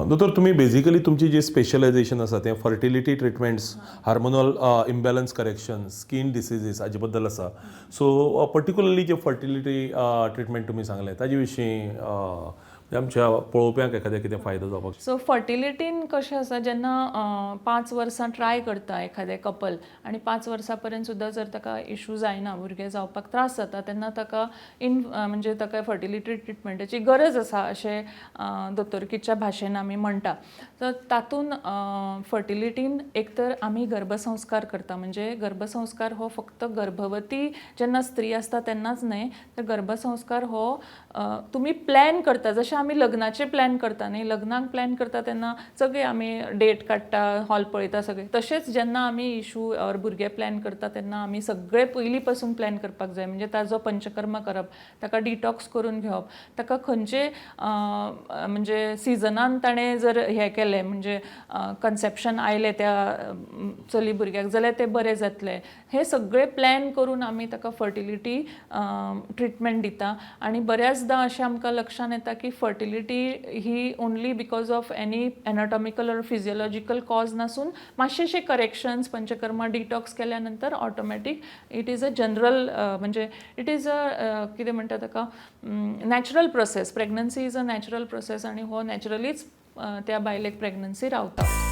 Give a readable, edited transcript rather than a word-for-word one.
दोतोर तुम्ही बेसिकली तुमची जी स्पेशलायझेशन आसा तें fertility treatments hormonal imbalance correction skin diseases हाजे बद्दल आसा सो पर्टिक्युलरली जे फर्टिलिटी ट्रिटमेंट तुमी सांगलें ताजे विशीं आमच्या पळोवप्यांक एखाद्या कितें फायदो जावपाक सो फर्टिलिटीन कशें आसा जेन्ना 5 वर्सां ट्राय करता एखादें कपल आनी 5 वर्सां पर्यंत सुद्दां जर ताका इशू जायना भुरगें जावपाक त्रास जाता तेन्ना ताका म्हणजे ताका फर्टिलिटी ट्रिटमेंटाची गरज आसा अशें दोतोरकीच्या भाशेन आमी म्हणटा. तर तातूंत फर्टिलिटीन एक तर आमी गर्भसंस्कार करता म्हणजे गर्भसंस्कार हो फक्त गर्भवती जेन्ना स्त्री आसता तेन्नाच न्हय तर गर्भसंस्कार हो तुमी प्लॅन करता जशें आमी लग्नाचे प्लॅन करता न्ही लग्नाक प्लॅन करता तेन्ना सगळे आमी डेट काडटा हॉल पळयता सगळे तशेंच जेन्ना आमी इशू ऑर भुरगे प्लॅन करता तेन्ना आमी सगळे पयलीं पासून प्लॅन करपाक जाय म्हणजे ताजो पंचकर्म करप ताका डिटॉक्स करून घेवप ताका खंयचे म्हणजे सिजनान ताणें जर हें केलें म्हणजे कन्सेप्शन आयलें त्या चली भुरग्याक जाल्यार तें बरें जातलें हे सगळे प्लॅन करून आमी ताका फर्टिलिटी ट्रिटमेंट दिता आनी बऱ्याचदां अशें आमकां लक्षांत येता की fertility he only because of any anatomical or physiological cause नासून मातशेशे करेक्शन्स पंचकर्मा डिटॉक्स केल्या नंतर automatic it is a general म्हणजे इट इज अ कितें म्हणटा ताका natural process pregnancy is a natural process आनी हो नॅचरलीच त्या बायलेक प्रेग्नन्सी रावता.